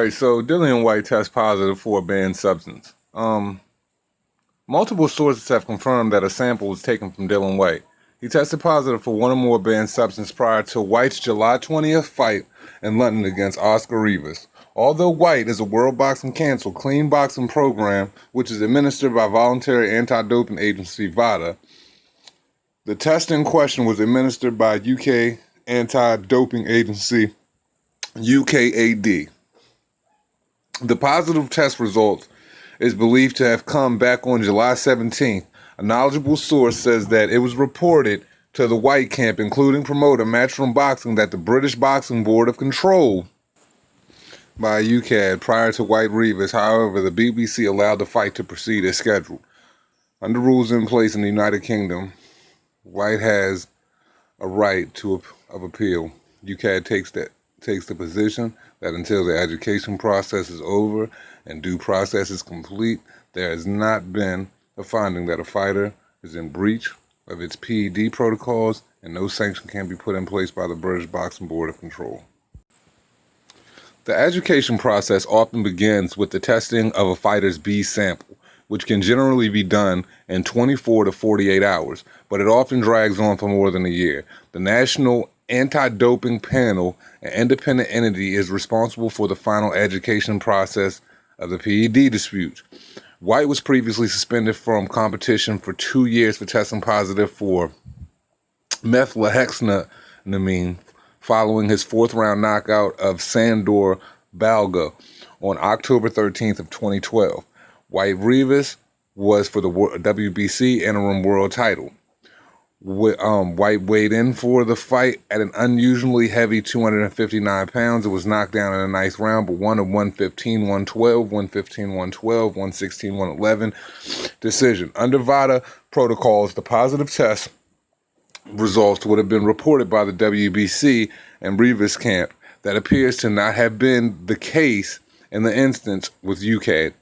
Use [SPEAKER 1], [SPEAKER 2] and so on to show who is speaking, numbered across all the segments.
[SPEAKER 1] right, so Dillian Whyte tests positive for a banned substance. Multiple sources have confirmed that a sample was taken from Dillian Whyte. He tested positive for one or more banned substances prior to Whyte's July 20th fight in London against Oscar Rivas. Although Whyte is a World Boxing Council clean boxing program, which is administered by voluntary anti-doping agency VADA, the test in question was administered by UK anti-doping agency UKAD. The positive test results is believed to have come back on July 17th. A knowledgeable source says that it was reported to the Whyte camp, including promoter Matchroom Boxing, that the British Boxing Board of Control by UKAD prior to Whyte Rivas. However, the BBC allowed the fight to proceed as scheduled. Under rules in place in the United Kingdom, Whyte has a right of appeal. UKAD takes the position that until the education process is over and due process is complete, there has not been a finding that a fighter is in breach of its PED protocols, and no sanction can be put in place by the British Boxing Board of Control. The education process often begins with the testing of a fighter's B sample, which can generally be done in 24 to 48 hours, but it often drags on for more than a year. The National Anti-Doping Panel, an independent entity, is responsible for the final education process of the PED dispute. Whyte was previously suspended from competition for 2 years for testing positive for methylhexanamine following his fourth-round knockout of Sandor Balga on October 13th of 2012. Whyte Rivas was for the WBC interim world title. Whyte weighed in for the fight at an unusually heavy 259 pounds. It was knocked down in a ninth round, but won a 115-112, 115-112, 116-111 decision. Under VADA protocols, the positive test results would have been reported by the WBC and Rivas camp. That appears to not have been the case in the instance with UKAD.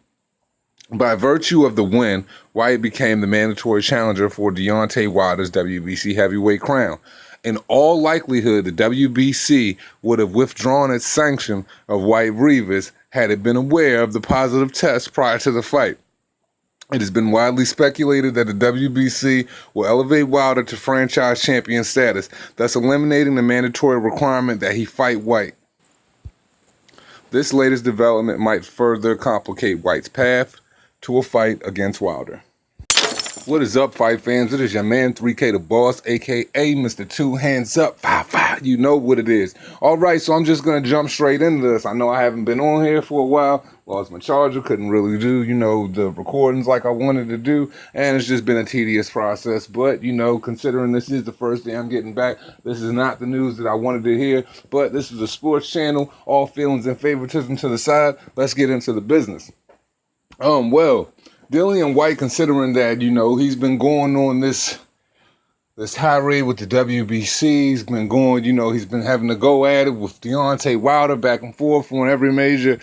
[SPEAKER 1] By virtue of the win, Whyte became the mandatory challenger for Deontay Wilder's WBC heavyweight crown. In all likelihood, the WBC would have withdrawn its sanction of Whyte Rivas had it been aware of the positive test prior to the fight. It has been widely speculated that the WBC will elevate Wilder to franchise champion status, thus eliminating the mandatory requirement that he fight Whyte. This latest development might further complicate Whyte's path to a fight against Wilder. What is up, fight fans? It is your man 3K the Boss, aka Mr. Two Hands Up. You know what it is. All right, so I'm just gonna jump straight into this. I know I haven't been on here for a while. Lost my charger, couldn't really do, the recordings like I wanted to do, and it's just been a tedious process. But, considering this is the first day I'm getting back, this is not the news that I wanted to hear, but this is a sports channel, all feelings and favoritism to the side. Let's get into the business. Well, Dillian Whyte, considering that, he's been going on this tirade with the WBC, he's been going, he's been having to go at it with Deontay Wilder back and forth on every major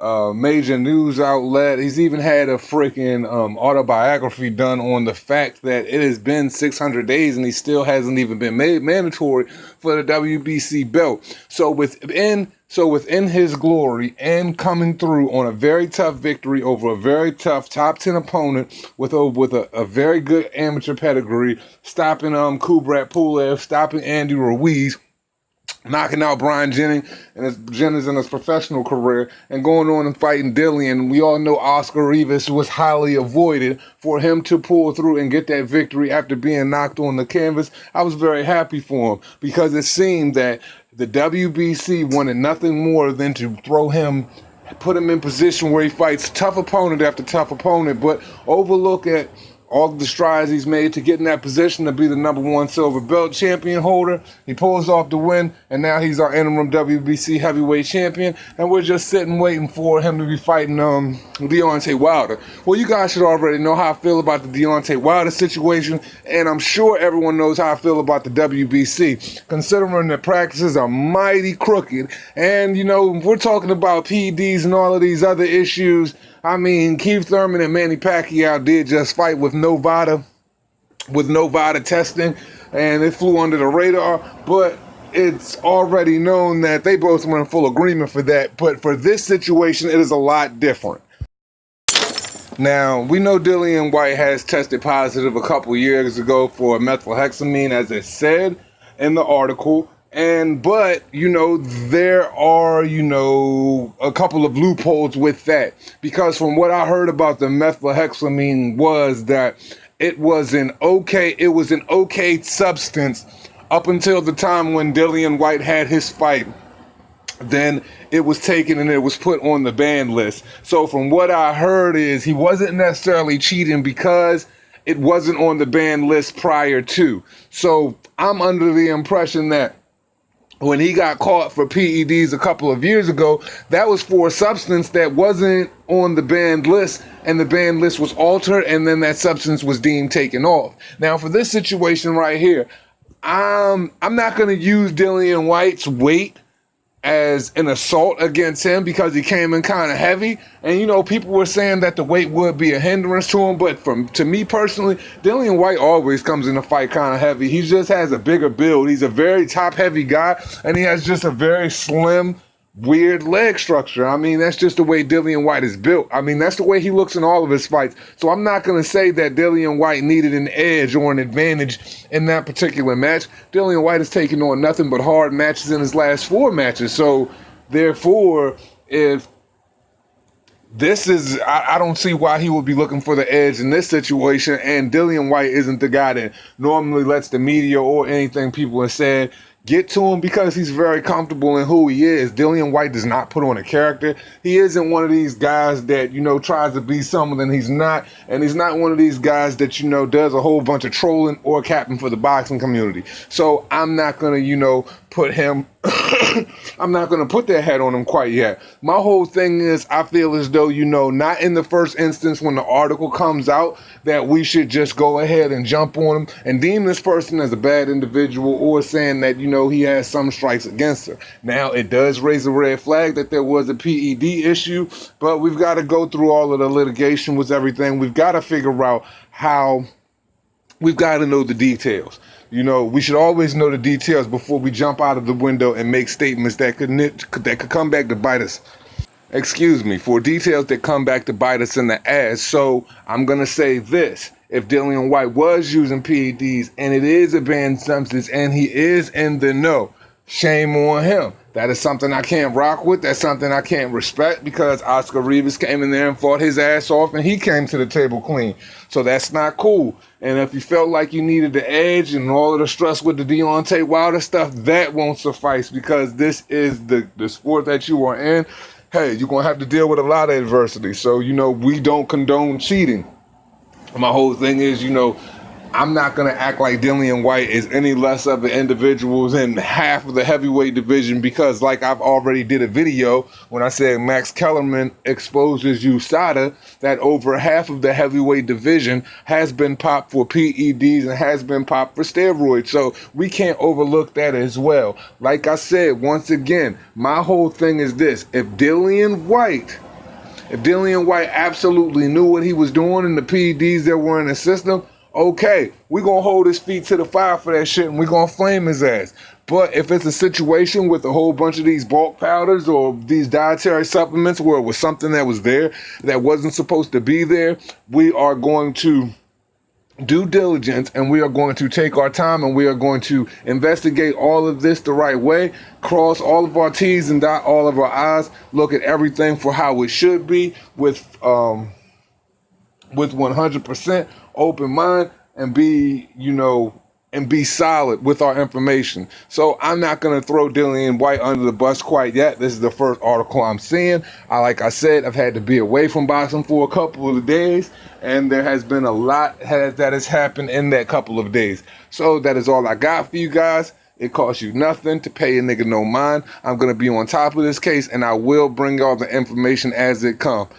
[SPEAKER 1] news outlet. He's even had a freaking autobiography done on the fact that it has been 600 days and he still hasn't even been made mandatory for the WBC belt. So within his glory and coming through on a very tough victory over a very tough top 10 opponent with a very good amateur pedigree, stopping Kubrat Pulev, stopping Andy Ruiz, knocking out Brian Jennings in his professional career, and going on and fighting Dillian. We all know Oscar Rivas was highly avoided. For him to pull through and get that victory after being knocked on the canvas, I was very happy for him, because it seemed that the WBC wanted nothing more than to put him in position where he fights tough opponent after tough opponent, but overlook at all the strides he's made to get in that position to be the #1 silver belt champion holder. He pulls off the win, and now he's our interim WBC heavyweight champion, and we're just sitting waiting for him to be fighting Deontay Wilder. Well, you guys should already know how I feel about the Deontay Wilder situation, and I'm sure everyone knows how I feel about the WBC, considering the practices are mighty crooked, and, we're talking about PEDs and all of these other issues. I mean, Keith Thurman and Manny Pacquiao did just fight with no VADA testing, and it flew under the radar. But it's already known that they both were in full agreement for that. But for this situation, it is a lot different. Now, we know Dillian Whyte has tested positive a couple years ago for methylhexamine, as it said in the article. But, there are, a couple of loopholes with that. Because from what I heard about the methylhexamine was that it was an okay substance up until the time when Dillian Whyte had his fight. Then it was taken and it was put on the ban list. So from what I heard is he wasn't necessarily cheating because it wasn't on the ban list prior to. So I'm under the impression that when he got caught for PEDs a couple of years ago, that was for a substance that wasn't on the banned list, and the banned list was altered, and then that substance was deemed taken off. Now, for this situation right here, I'm not going to use Dillian Whyte's weight as an assault against him because he came in kind of heavy. And, people were saying that the weight would be a hindrance to him. But to me personally, Dillian Whyte always comes in a fight kind of heavy. He just has a bigger build. He's a very top-heavy guy, and he has just a very slim, weird leg structure. I mean, that's just the way Dillian Whyte is built. I mean, that's the way he looks in all of his fights. So I'm not going to say that Dillian Whyte needed an edge or an advantage in that particular match. Dillian Whyte has taken on nothing but hard matches in his last 4 matches. So therefore, if this is, I don't see why he would be looking for the edge in this situation. And Dillian Whyte isn't the guy that normally lets the media or anything people have said get to him because he's very comfortable in who he is. Dillian Whyte does not put on a character. He isn't one of these guys that, tries to be someone he's not. And he's not one of these guys that, does a whole bunch of trolling or capping for the boxing community. So I'm not going to, put him, I'm not going to put that hat on him quite yet. My whole thing is I feel as though, not in the first instance when the article comes out that we should just go ahead and jump on him and deem this person as a bad individual or saying that, he has some strikes against her. Now, it does raise a red flag that there was a PED issue, but we've got to go through all of the litigation with everything. We've got to figure out how, we've got to know the details. We should always know the details before we jump out of the window and make statements that could come back to bite us. For details that come back to bite us in the ass. So I'm going to say this. If Dillian Whyte was using PEDs and it is a banned substance and he is in the know, shame on him. That is something I can't rock with. That's something I can't respect because Oscar Rivas came in there and fought his ass off and he came to the table clean. So that's not cool. And if you felt like you needed the edge and all of the stress with the Deontay Wilder stuff, that won't suffice because this is the sport that you are in. Hey, you're going to have to deal with a lot of adversity. So, we don't condone cheating. My whole thing is, I'm not going to act like Dillian Whyte is any less of an individual than half of the heavyweight division because like I've already did a video when I said Max Kellerman exposes USADA that over half of the heavyweight division has been popped for PEDs and has been popped for steroids. So we can't overlook that as well. Like I said, once again, my whole thing is this. If Dillian Whyte absolutely knew what he was doing in the PEDs that were in the system, okay, we're going to hold his feet to the fire for that shit and we're going to flame his ass. But if it's a situation with a whole bunch of these bulk powders or these dietary supplements where it was something that was there that wasn't supposed to be there, we are going to due diligence and we are going to take our time and we are going to investigate all of this the right way, cross all of our T's and dot all of our I's, look at everything for how it should be with 100% open mind and be, and be solid with our information. So I'm not going to throw Dillian Whyte under the bus quite yet. This is the first article I'm seeing. Like I said, I've had to be away from boxing for a couple of days, and there has been a lot that has happened in that couple of days. So that is all I got for you guys. It costs you nothing to pay a nigga no mind. I'm going to be on top of this case, and I will bring y'all the information as it comes.